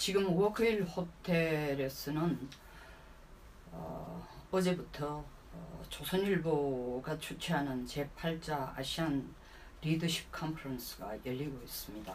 지금 워크힐 호텔에서는 어제부터 조선일보가 주최하는 제8자 아시안 리더십 컨퍼런스가 열리고 있습니다.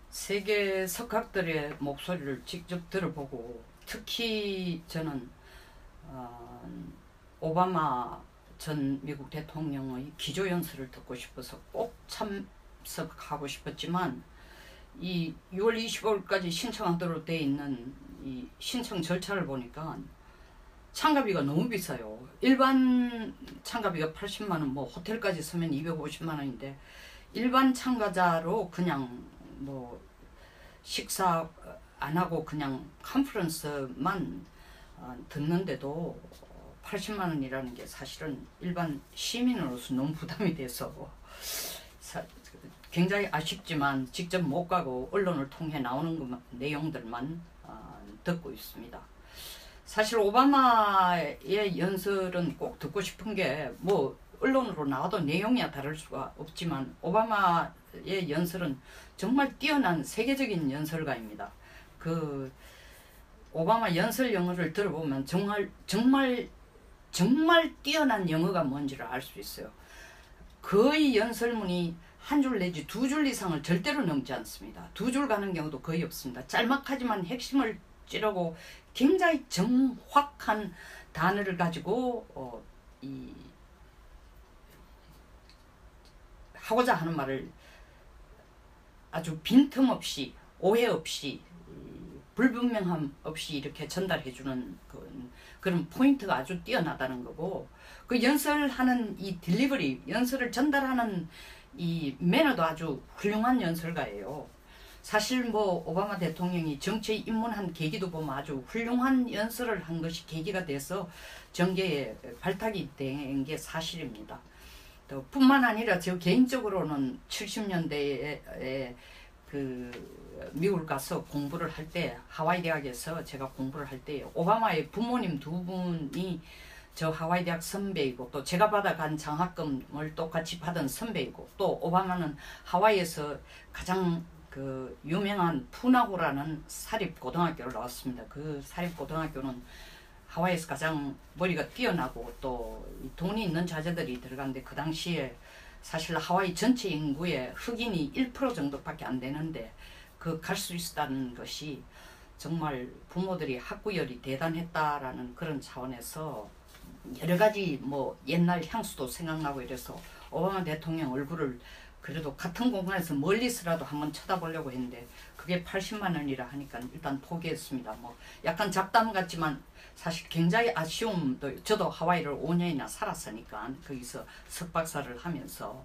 세계 석학들의 목소리를 직접 들어보고 특히 저는 오바마 전 미국 대통령의 기조연설을 듣고 싶어서 꼭 참석하고 싶었지만 이 6월 25일까지 신청하도록 되어 있는 이 신청 절차를 보니까 참가비가 너무 비싸요. 일반 참가비가 80만원, 뭐 호텔까지 쓰면 250만원인데 일반 참가자로 그냥 뭐 식사 안 하고 그냥 컨퍼런스만 듣는데도 80만원이라는 게 사실은 일반 시민으로서 너무 부담이 돼서 굉장히 아쉽지만 직접 못 가고 언론을 통해 나오는 내용들만 듣고 있습니다. 사실 오바마의 연설은 꼭 듣고 싶은 게 뭐 언론으로 나와도 내용이야 다를 수가 없지만 오바마의 연설은 정말 뛰어난 세계적인 연설가입니다. 그 오바마 연설 영어를 들어보면 정말 뛰어난 영어가 뭔지를 알 수 있어요. 거의 연설문이 한 줄 내지 2줄 이상을 절대로 넘지 않습니다. 2줄 가는 경우도 거의 없습니다. 짤막하지만 핵심을 찌르고 굉장히 정확한 단어를 가지고 하고자 하는 말을 아주 빈틈없이 오해 없이 불분명함 없이 이렇게 전달해주는 그런 포인트가 아주 뛰어나다는 거고, 그 연설하는 이 딜리버리, 연설을 전달하는 이 매너도 아주 훌륭한 연설가예요. 사실 뭐 오바마 대통령이 정치에 입문한 계기도 보면 아주 훌륭한 연설을 한 것이 계기가 돼서 정계에 발탁이 된 게 사실입니다. 또 뿐만 아니라 저 개인적으로는 70년대에 그 미국을 가서 공부를 할 때, 하와이 대학에서 제가 공부를 할 때 오바마의 부모님 두 분이 저 하와이 대학 선배이고, 또 제가 받아간 장학금을 똑같이 받은 선배이고, 또 오바마는 하와이에서 가장 그 유명한 푸나호라는 사립고등학교를 나왔습니다. 그 사립고등학교는 하와이에서 가장 머리가 뛰어나고 또 돈이 있는 자제들이 들어갔는데, 그 당시에 사실 하와이 전체 인구의 흑인이 1% 정도밖에 안 되는데 그 갈 수 있었다는 것이 정말 부모들이 학구열이 대단했다라는 그런 차원에서 여러 가지 뭐 옛날 향수도 생각나고 이래서 오바마 대통령 얼굴을 그래도 같은 공간에서 멀리서라도 한번 쳐다보려고 했는데 그게 80만 원이라 하니까 일단 포기했습니다. 뭐 약간 잡담 같지만 사실 굉장히 아쉬움도, 저도 하와이를 5년이나 살았으니까 거기서 석박사를 하면서,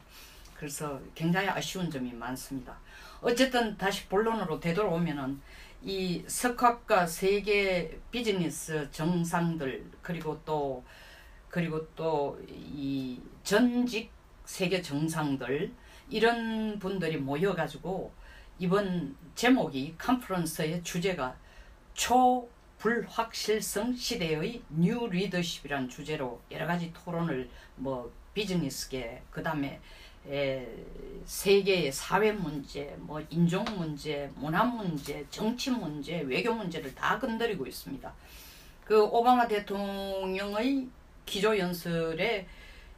그래서 굉장히 아쉬운 점이 많습니다. 어쨌든 다시 본론으로 되돌아오면은 이 석학과 세계 비즈니스 정상들, 그리고 또 이 전직 세계 정상들, 이런 분들이 모여가지고 이번 제목이, 컨퍼런스의 주제가 초불확실성 시대의 뉴 리더십이라는 주제로 여러 가지 토론을, 뭐 비즈니스계, 그 다음에 세계의 사회 문제, 뭐 인종 문제, 문화 문제, 정치 문제, 외교 문제를 다 건드리고 있습니다. 그 오바마 대통령의 기조연설의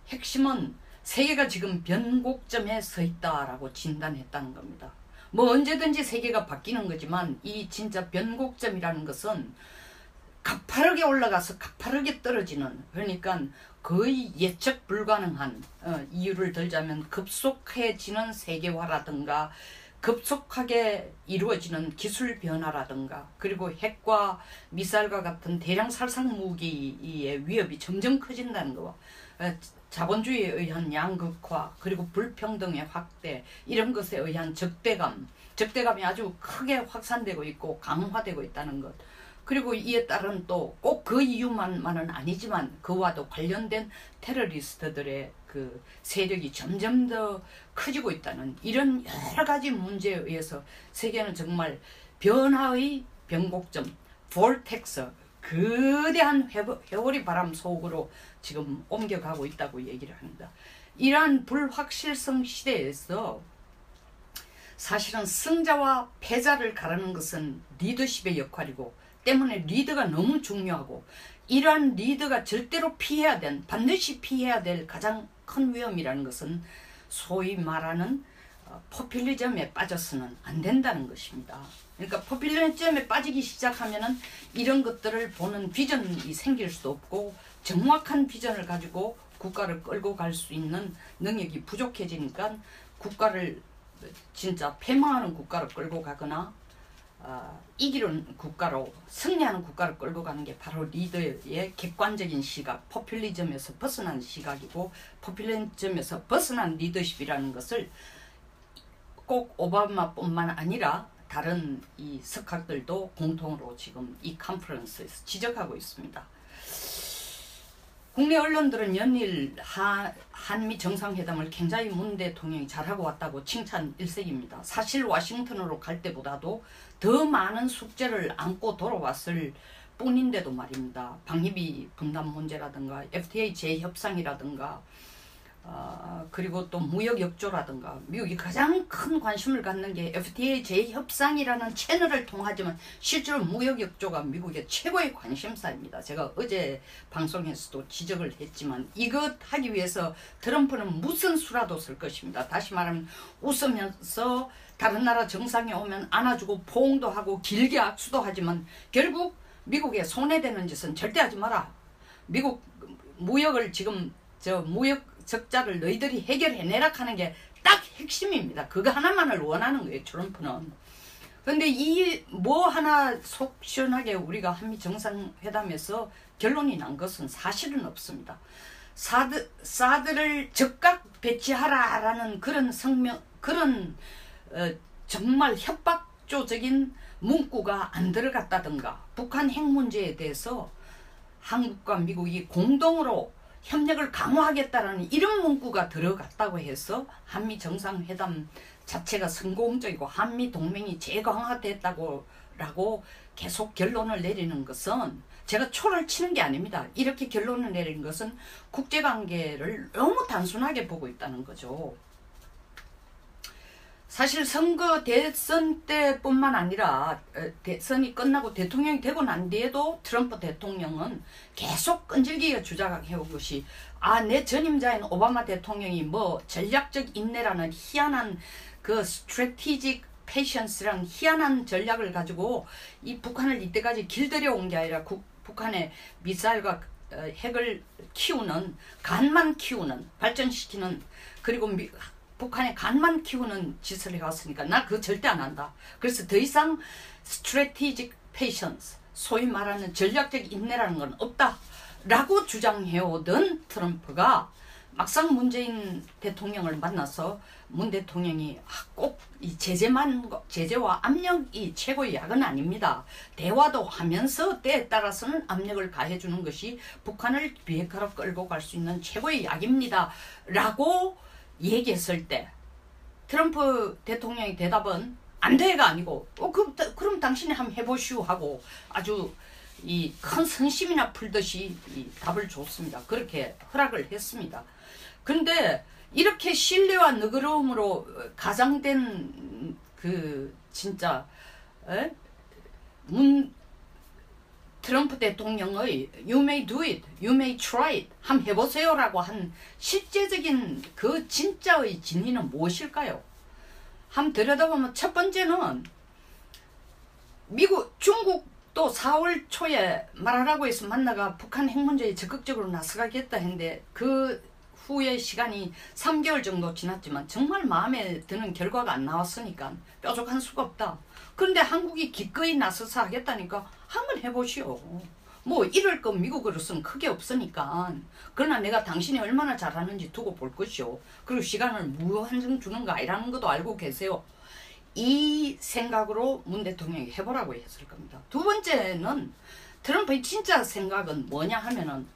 핵심은 세계가 지금 변곡점에 서 있다라고 진단했다는 겁니다. 뭐 언제든지 세계가 바뀌는 거지만 이 진짜 변곡점이라는 것은 가파르게 올라가서 가파르게 떨어지는, 그러니까 거의 예측 불가능한, 이유를 들자면 급속해지는 세계화라든가 급속하게 이루어지는 기술 변화라든가, 그리고 핵과 미사일과 같은 대량 살상 무기의 위협이 점점 커진다는 거, 자본주의에 의한 양극화, 그리고 불평등의 확대, 이런 것에 의한 적대감이 아주 크게 확산되고 있고 강화되고 있다는 것, 그리고 이에 따른 또 꼭 그 이유만은 아니지만 그와도 관련된 테러리스트들의 그 세력이 점점 더 커지고 있다는, 이런 여러 가지 문제에 의해서 세계는 정말 변화의 변곡점, 볼텍스, 거대한 회오리 바람 속으로 지금 옮겨가고 있다고 얘기를 합니다. 이러한 불확실성 시대에서 사실은 승자와 패자를 가르는 것은 리더십의 역할이고 때문에 리더가 너무 중요하고 이러한 리더가 절대로 반드시 피해야 될 가장 큰 위험이라는 것은 소위 말하는 포퓰리즘에 빠져서는 안 된다는 것입니다. 그러니까 포퓰리즘에 빠지기 시작하면은 이런 것들을 보는 비전이 생길 수도 없고 정확한 비전을 가지고 국가를 끌고 갈 수 있는 능력이 부족해지니까 국가를 진짜 패망하는 국가로 끌고 가거나 이기는 국가로 승리하는 국가를 끌고 가는 게 바로 리더의 객관적인 시각, 포퓰리즘에서 벗어난 시각이고 포퓰리즘에서 벗어난 리더십이라는 것을 꼭 오바마뿐만 아니라 다른 이 석학들도 공통으로 지금 이 컨퍼런스에서 지적하고 있습니다. 국내 언론들은 연일 한미 정상회담을 굉장히 문 대통령이 잘하고 왔다고 칭찬 일색입니다. 사실 워싱턴으로 갈 때보다도 더 많은 숙제를 안고 돌아왔을 뿐인데도 말입니다. 방위비 분담 문제라든가 FTA 재협상이라든가 그리고 또 무역 역조라든가 미국이 가장 큰 관심을 갖는 게 FTA 재협상이라는 채널을 통하지만 실제로 무역 역조가 미국의 최고의 관심사입니다. 제가 어제 방송에서도 지적을 했지만 이것 하기 위해서 트럼프는 무슨 수라도 쓸 것입니다. 다시 말하면 웃으면서 다른 나라 정상에 오면 안아주고 포옹도 하고 길게 악수도 하지만 결국 미국에 손해되는 짓은 절대 하지 마라. 미국 무역을 지금 무역 적자를 너희들이 해결해내라 하는 게 딱 핵심입니다. 그거 하나만을 원하는 거예요, 트럼프는. 근데 이 뭐 하나 속 시원하게 우리가 한미 정상회담에서 결론이 난 것은 사실은 없습니다. 사드를 즉각 배치하라라는 그런 정말 협박조적인 문구가 안 들어갔다든가 북한 핵 문제에 대해서 한국과 미국이 공동으로 협력을 강화하겠다라는 이런 문구가 들어갔다고 해서 한미 정상회담 자체가 성공적이고 한미 동맹이 재강화됐다고 계속 결론을 내리는 것은 제가 초를 치는 게 아닙니다. 이렇게 결론을 내리는 것은 국제관계를 너무 단순하게 보고 있다는 거죠. 사실 대선 때뿐만 아니라 대선이 끝나고 대통령이 되고 난 뒤에도 트럼프 대통령은 계속 끈질기게 주장해온 것이 내 전임자인 오바마 대통령이 뭐 전략적 인내라는 희한한 그 strategic patience라는 희한한 전략을 가지고 이 북한을 이때까지 길들여온 게 아니라 북한의 미사일과 핵을 간만 키우는 발전시키는 그리고 북한의 간만 키우는 짓을 해왔으니까 나 그거 절대 안 한다. 그래서 더 이상 strategic patience, 소위 말하는 전략적 인내라는 건 없다 라고 주장해오던 트럼프가 막상 문재인 대통령을 만나서 문 대통령이 꼭 이 제재와 압력이 최고의 약은 아닙니다. 대화도 하면서 때에 따라서는 압력을 가해주는 것이 북한을 비핵화로 끌고 갈 수 있는 최고의 약입니다 라고 얘기했을 때 트럼프 대통령의 대답은 안 돼가 아니고 그럼 당신이 한번 해보시오 하고 아주 이 큰 선심이나 풀듯이 이 답을 줬습니다. 그렇게 허락을 했습니다. 근데 이렇게 신뢰와 너그러움으로 가장된 진짜 트럼프 대통령의 You may do it, you may try it, 한번 해보세요 라고 한 실제적인 그 진짜의 진위는 무엇일까요? 한번 들여다보면 첫 번째는 중국도 4월 초에 말하라고 해서 만나가 북한 핵 문제에 적극적으로 나서가겠다 했는데 그 후에 시간이 3개월 정도 지났지만 정말 마음에 드는 결과가 안 나왔으니까 뾰족한 수가 없다. 그런데 한국이 기꺼이 나서서 하겠다니까 한번 해보시오. 뭐 이럴 거 미국으로서는 크게 없으니까. 그러나 내가 당신이 얼마나 잘하는지 두고 볼 것이오. 그리고 시간을 무한정 주는 거 아니라는 것도 알고 계세요. 이 생각으로 문 대통령이 해보라고 했을 겁니다. 두 번째는 트럼프의 진짜 생각은 뭐냐 하면은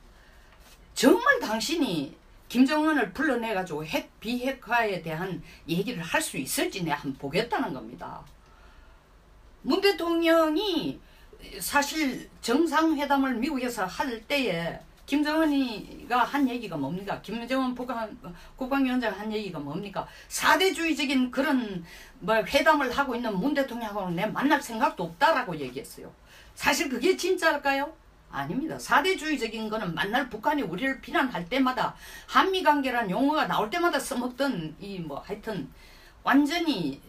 정말 당신이 김정은을 불러내가지고 비핵화에 대한 얘기를 할 수 있을지 내가 한번 보겠다는 겁니다. 문 대통령이 사실 정상회담을 미국에서 할 때에 김정은이가 한 얘기가 뭡니까? 김정은 국방위원장이 한 얘기가 뭡니까? 사대주의적인 그런 뭐 회담을 하고 있는 문 대통령하고는 내 만날 생각도 없다라고 얘기했어요. 사실 그게 진짜일까요? 아닙니다. 사대주의적인 거는 만날 북한이 우리를 비난할 때마다 한미관계란 용어가 나올 때마다 써먹던 이 뭐 하여튼 완전히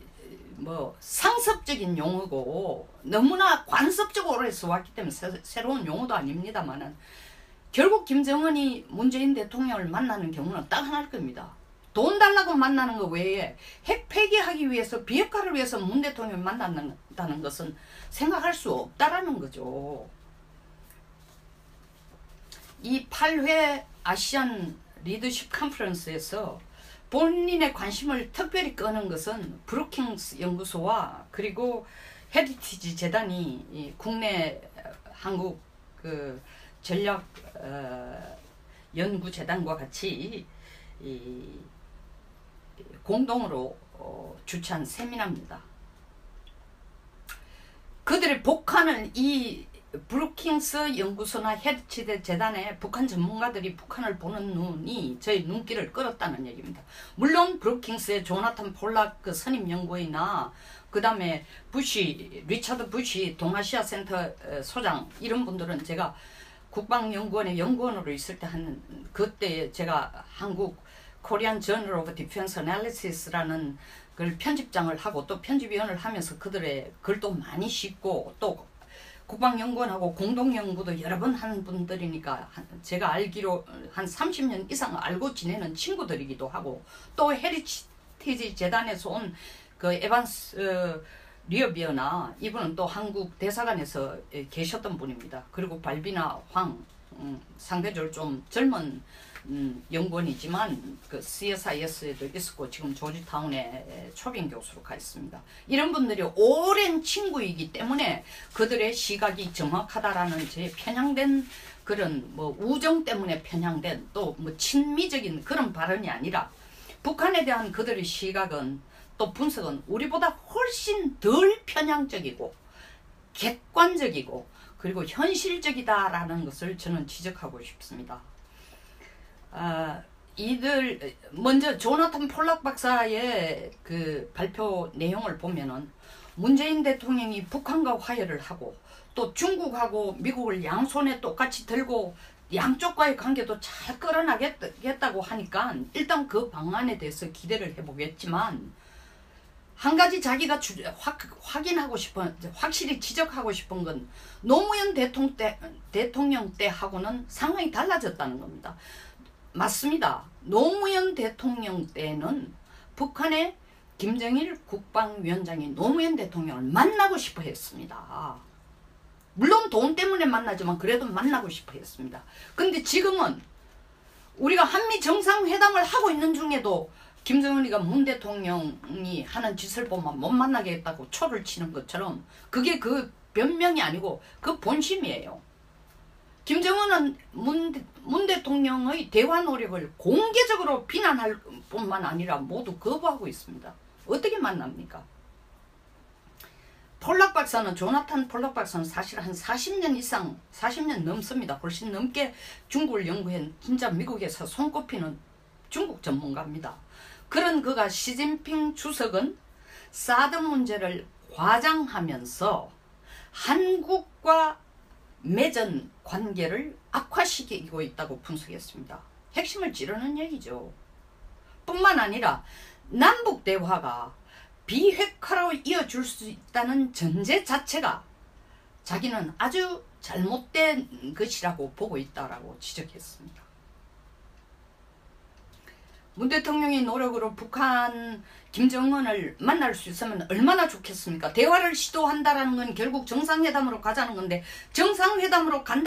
뭐 상습적인 용어고 너무나 관습적으로 해서 왔기 때문에 새로운 용어도 아닙니다만은 결국 김정은이 문재인 대통령을 만나는 경우는 딱 하나일 겁니다. 돈 달라고 만나는 것 외에 핵 폐기하기 위해서 비핵화를 위해서 문 대통령을 만난다는 것은 생각할 수 없다라는 거죠. 이 8회 아시안 리더십 컨퍼런스에서 본인의 관심을 특별히 끄는 것은 브루킹스 연구소와 그리고 헤리티지 재단이 국내 한국 그 전략 연구 재단과 같이 공동으로 주최한 세미나입니다. 그들의 북한을 이 브루킹스 연구소나 헤리티지 재단의 북한 전문가들이 북한을 보는 눈이 저희 눈길을 끌었다는 얘기입니다. 물론 브루킹스의 조나탄 폴락 그 선임 연구위나 그 다음에 리처드 부시 동아시아 센터 소장 이런 분들은 제가 국방연구원의 연구원으로 있을 때 그때 제가 한국 코리안 저널 오브 디펜스 애널리시스라는 그 편집장을 하고 또 편집위원을 하면서 그들의 글도 많이 싣고 또 국방연구원하고 공동연구도 여러 번 하는 분들이니까 제가 알기로 한 30년 이상 알고 지내는 친구들이기도 하고 또 헤리티지 재단에서 온 그 에반스 리어비어나 이분은 또 한국 대사관에서 계셨던 분입니다. 그리고 발비나 황 상대적으로 좀 젊은 연구원이지만 그 CSIS에도 있었고 지금 조지타운에 초빙 교수로 가 있습니다. 이런 분들이 오랜 친구이기 때문에 그들의 시각이 정확하다라는 제 편향된 그런 뭐 우정 때문에 편향된 또 뭐 친미적인 그런 발언이 아니라 북한에 대한 그들의 시각은 또 분석은 우리보다 훨씬 덜 편향적이고 객관적이고 그리고 현실적이다라는 것을 저는 지적하고 싶습니다. 먼저 조나탄 폴락 박사의 그 발표 내용을 보면은 문재인 대통령이 북한과 화해를 하고 또 중국하고 미국을 양손에 똑같이 들고 양쪽과의 관계도 잘 끌어나겠다고 하니까 일단 그 방안에 대해서 기대를 해보겠지만 한 가지 자기가 확인하고 싶은, 확실히 지적하고 싶은 건 노무현 대통령 때하고는 상황이 달라졌다는 겁니다. 맞습니다. 노무현 대통령 때는 북한의 김정일 국방위원장이 노무현 대통령을 만나고 싶어 했습니다. 물론 돈 때문에 만나지만 그래도 만나고 싶어 했습니다. 근데 지금은 우리가 한미 정상회담을 하고 있는 중에도 김정은이가 문 대통령이 하는 짓을 보면 못 만나겠다고 초를 치는 것처럼 그게 그 변명이 아니고 그 본심이에요. 김정은은 문 대통령의 대화 노력을 공개적으로 비난할 뿐만 아니라 모두 거부하고 있습니다. 어떻게 만납니까? 폴락 박사는 조나탄 폴락 박사는 사실 한 40년 넘습니다. 훨씬 넘게 중국을 연구한 진짜 미국에서 손꼽히는 중국 전문가입니다. 그런 그가 시진핑 주석은 사드 문제를 과장하면서 한국과 맺은 관계를 악화시키고 있다고 분석했습니다. 핵심을 찌르는 얘기죠. 뿐만 아니라 남북 대화가 비핵화로 이어질 수 있다는 전제 자체가 자기는 아주 잘못된 것이라고 보고 있다라고 지적했습니다. 문 대통령의 노력으로 북한 김정은을 만날 수 있으면 얼마나 좋겠습니까? 대화를 시도한다라는 건 결국 정상회담으로 가자는 건데 정상회담으로 가는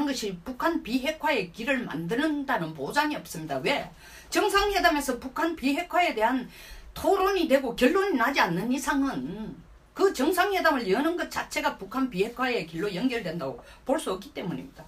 것이 북한 비핵화의 길을 만드는다는 보장이 없습니다. 왜? 정상회담에서 북한 비핵화에 대한 토론이 되고 결론이 나지 않는 이상은 그 정상회담을 여는 것 자체가 북한 비핵화의 길로 연결된다고 볼 수 없기 때문입니다.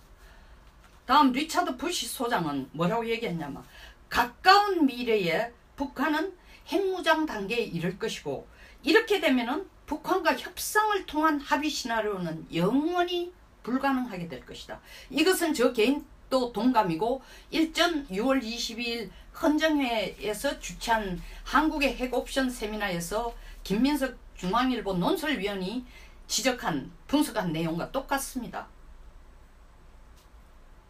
다음 리처드 부시 소장은 뭐라고 얘기했냐면 가까운 미래에 북한은 핵무장 단계에 이를 것이고 이렇게 되면은 북한과 협상을 통한 합의 시나리오는 영원히 불가능하게 될 것이다. 이것은 저 개인도 동감이고 일전 6월 22일 헌정회에서 주최한 한국의 핵 옵션 세미나에서 김민석 중앙일보 논설위원이 지적한 분석한 내용과 똑같습니다.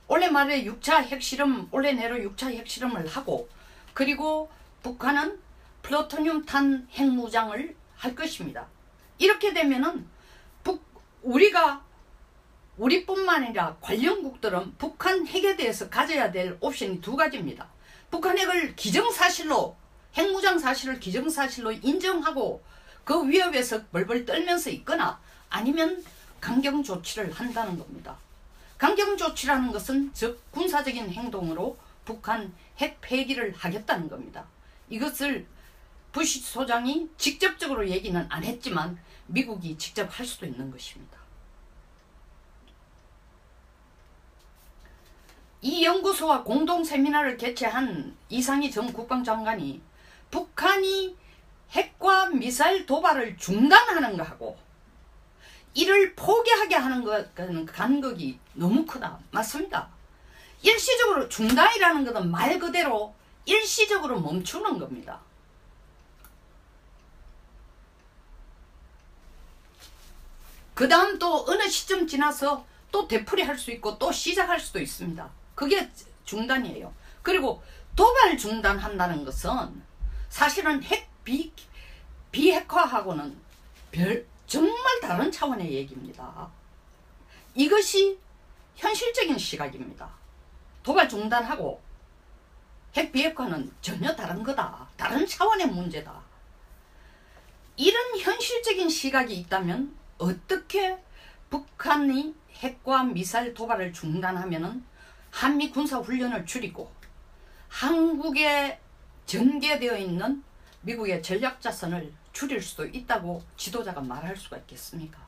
올해 말에 6차 핵실험, 올해 내로 6차 핵실험을 하고 그리고 북한은 플루토늄 탄 핵무장을 할 것입니다. 이렇게 되면은 우리뿐만 아니라 관련국들은 북한 핵에 대해서 가져야 될 옵션이 두 가지입니다. 북한 핵을 기정사실로, 핵무장 사실을 기정사실로 인정하고 그 위협에서 벌벌 떨면서 있거나 아니면 강경조치를 한다는 겁니다. 강경조치라는 것은 즉 군사적인 행동으로 북한 핵 폐기를 하겠다는 겁니다. 이것을 부시 소장이 직접적으로 얘기는 안 했지만 미국이 직접 할 수도 있는 것입니다. 이 연구소와 공동 세미나를 개최한 이상희 전 국방장관이 북한이 핵과 미사일 도발을 중단하는 것하고 이를 포기하게 하는 것과는 간극이 너무 크다. 맞습니다. 일시적으로 중단이라는 것은 말 그대로 일시적으로 멈추는 겁니다. 그 다음 또 어느 시점 지나서 또 되풀이할 수 있고 또 시작할 수도 있습니다. 그게 중단이에요. 그리고 도발 중단한다는 것은 사실은 핵 비핵화하고는 정말 다른 차원의 얘기입니다. 이것이 현실적인 시각입니다. 도발 중단하고 핵 비핵화는 전혀 다른 거다. 다른 차원의 문제다. 이런 현실적인 시각이 있다면 어떻게 북한이 핵과 미사일 도발을 중단하면은 한미 군사훈련을 줄이고 한국에 전개되어 있는 미국의 전략자산을 줄일 수도 있다고 지도자가 말할 수가 있겠습니까?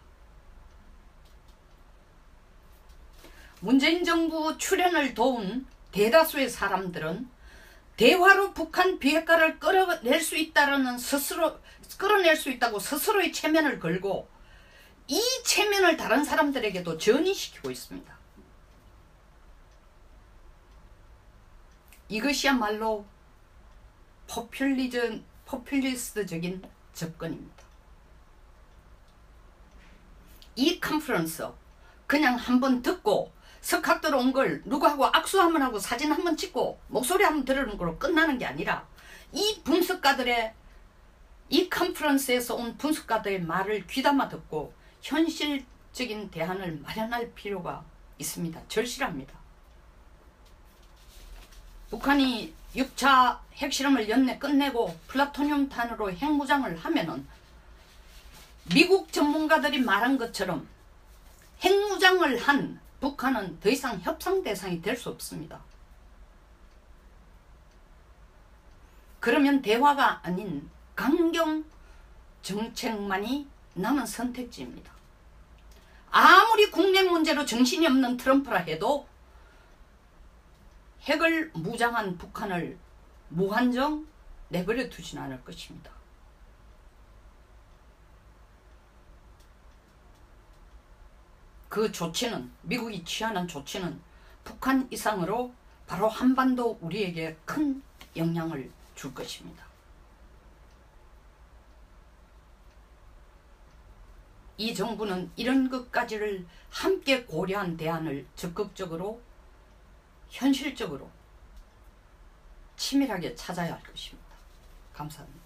문재인 정부 출연을 도운 대다수의 사람들은 대화로 북한 비핵화를 끌어낼 수 있다고 스스로의 체면을 걸고 이 체면을 다른 사람들에게도 전이시키고 있습니다. 이것이야말로 포퓰리스트적인 접근입니다. 이 컨퍼런스 그냥 한번 듣고 석학들 온 걸 누구하고 악수 한번 하고 사진 한번 찍고 목소리 한번 들으는 걸로 끝나는 게 아니라 이 분석가들의 이 컨퍼런스에서 온 분석가들의 말을 귀담아 듣고 현실적인 대안을 마련할 필요가 있습니다. 절실합니다. 북한이 6차 핵실험을 연내 끝내고 플루토늄 탄으로 핵무장을 하면은 미국 전문가들이 말한 것처럼 핵무장을 한 북한은 더 이상 협상 대상이 될 수 없습니다. 그러면 대화가 아닌 강경 정책만이 남은 선택지입니다. 아무리 국내 문제로 정신이 없는 트럼프라 해도 핵을 무장한 북한을 무한정 내버려 두진 않을 것입니다. 그 조치는 미국이 취하는 조치는 북한 이상으로 바로 한반도 우리에게 큰 영향을 줄 것입니다. 이 정부는 이런 것까지를 함께 고려한 대안을 적극적으로 현실적으로 치밀하게 찾아야 할 것입니다. 감사합니다.